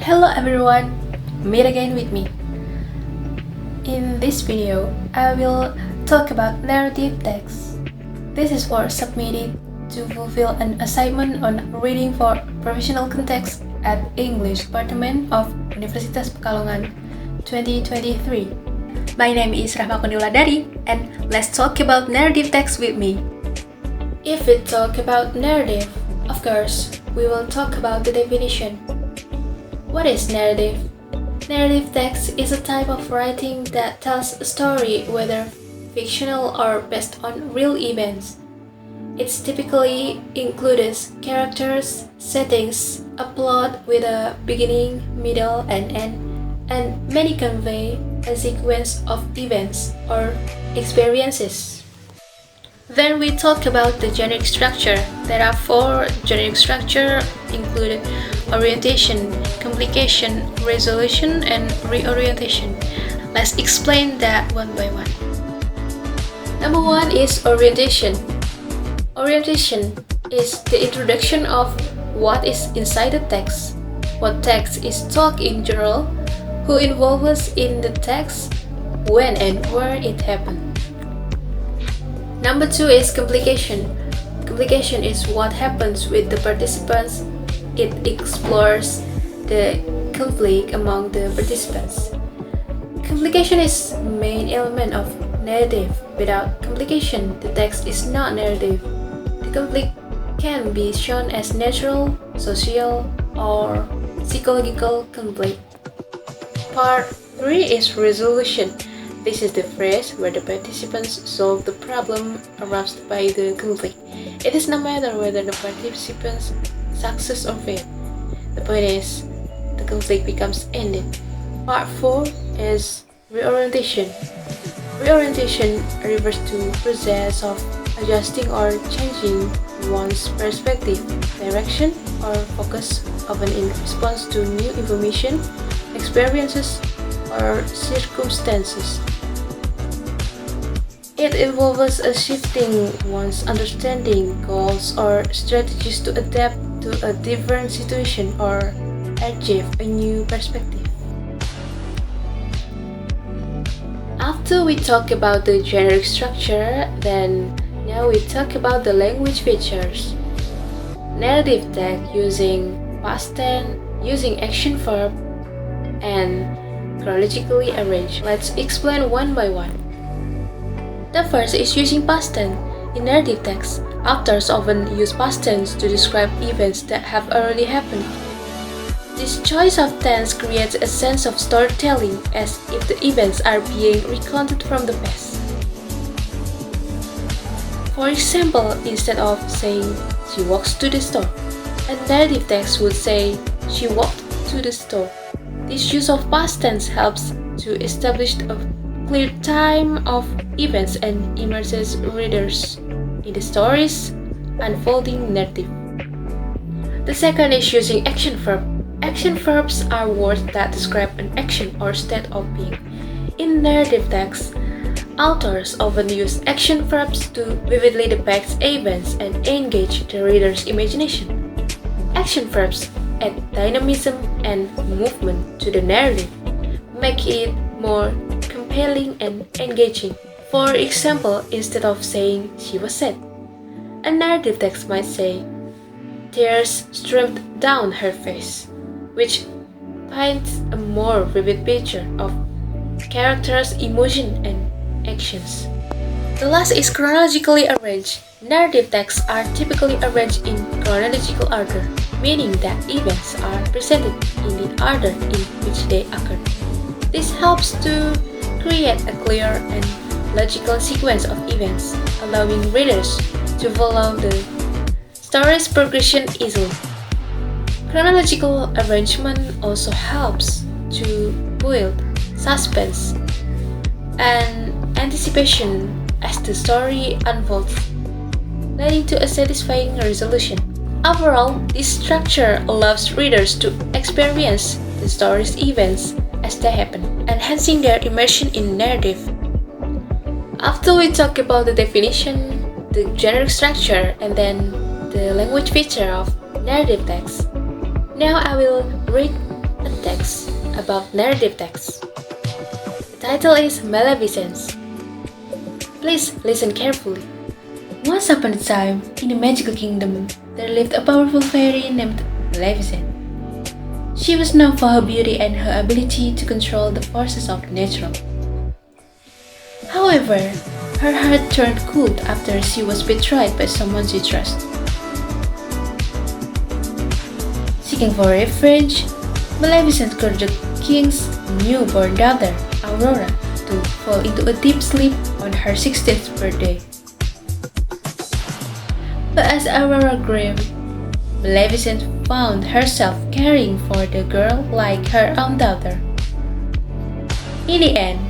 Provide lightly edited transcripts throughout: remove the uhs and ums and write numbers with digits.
Hello everyone, meet again with me. In this video, I will talk about narrative text. This is for submitted to fulfill an assignment on reading for professional context at English Department of Universitas Pekalongan 2023. My name is Rahma Wulandari, and let's talk about narrative text with me. If we talk about narrative, of course, we will talk about the definition. What is narrative? Narrative text is a type of writing that tells a story, whether fictional or based on real events. It typically includes characters, settings, a plot with a beginning, middle, and end, and may convey a sequence of events or experiences. Then we talk about the generic structure. There are 4 generic structures included: orientation, complication, resolution, and reorientation. Let's explain that one by one. Number 1 is orientation. Orientation is the introduction of what is inside the text, what text is taught in general, who involves in the text, when and where it happened. Number 2 is complication. Complication is what happens with the participants. It explores the conflict among the participants. Complication is the main element of narrative. Without complication, the text is not narrative. The conflict can be shown as natural, social, or psychological conflict. Part 3 is resolution. This is the phase where the participants solve the problem aroused by the conflict. It is no matter whether the participants success or fail. The point is, the conflict becomes ended. Part 4 is reorientation. Reorientation refers to the process of adjusting or changing one's perspective, direction, or focus, often in response to new information, experiences, or circumstances. It involves a shifting one's understanding, goals, or strategies to adapt to a different situation or achieve a new perspective. After we talk about the generic structure, then now we talk about the language features. Narrative text using past tense, using action verb, and chronologically arranged. Let's explain one by one. The first is using past tense. In narrative text, authors often use past tense to describe events that have already happened. This choice of tense creates a sense of storytelling, as if the events are being recounted from the past. For example, instead of saying, "She walks to the store," a narrative text would say, "She walked to the store." This use of past tense helps to establish a clear time of events and immerses readers in the story's unfolding narrative. The second is using action verb. Action verbs are words that describe an action or state of being. In narrative text, authors often use action verbs to vividly depict events and engage the reader's imagination. Action verbs add dynamism and movement to the narrative, make it more compelling and engaging. For example, instead of saying "she was sad," a narrative text might say, "Tears streamed down her face," which paints a more vivid picture of characters' emotion and actions. The last is chronologically arranged. Narrative texts are typically arranged in chronological order, meaning that events are presented in the order in which they occur. This helps to create a clear and logical sequence of events, allowing readers to follow the story's progression easily. Chronological arrangement also helps to build suspense and anticipation as the story unfolds, leading to a satisfying resolution. Overall, this structure allows readers to experience the story's events as they happen, enhancing their immersion in narrative. After we talk about the definition, the generic structure, and then the language feature of narrative text, now I will read a text about narrative text. The title is Maleficence. Please listen carefully. Once upon a time, in a magical kingdom, there lived a powerful fairy named Maleficent. She was known for her beauty and her ability to control the forces of nature. However, her heart turned cold after she was betrayed by someone she trusted. Seeking for refuge, Maleficent cursed the king's newborn daughter, Aurora, to fall into a deep sleep on her 16th birthday. But as Aurora grew, Maleficent found herself caring for the girl like her own daughter. In the end,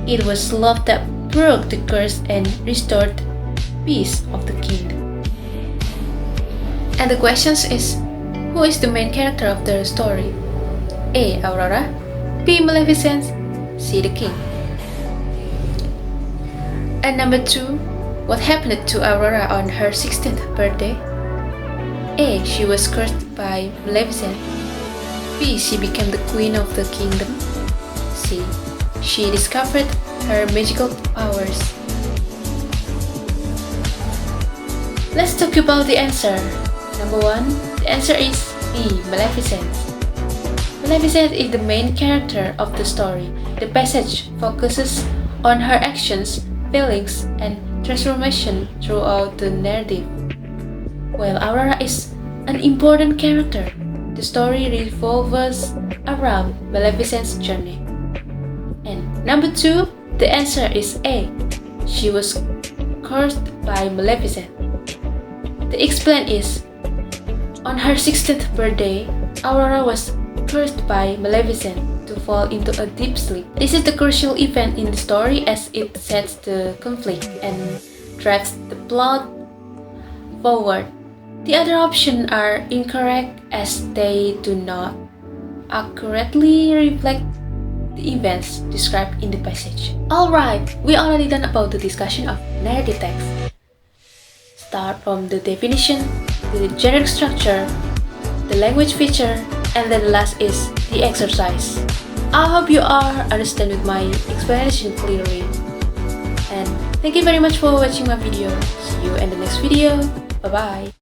it was love that broke the curse and restored peace of the kingdom. And the question is, who is the main character of the story? A. Aurora, B. Maleficent, C. the king. And number 2, what happened to Aurora on her 16th birthday? A. She was cursed by Maleficent. B. She became the queen of the kingdom. C. She discovered her magical powers. Let's talk about the answer. Number 1, the answer is B. Maleficent. Maleficent is the main character of the story. The passage focuses on her actions, feelings, and transformation throughout the narrative. While Aurora is an important character, the story revolves around Maleficent's journey. And number 2, the answer is A. She was cursed by Maleficent. The explain is, on her 16th birthday, Aurora was cursed by Maleficent to fall into a deep sleep. This is the crucial event in the story as it sets the conflict and drives the plot forward. The other options are incorrect as they do not accurately reflect the events described in the passage. Alright, we already done about the discussion of narrative text. Start from the definition, the generic structure, the language feature, and then the last is the exercise. I hope you are understand with my explanation clearly. And thank you very much for watching my video. See you in the next video. Bye bye.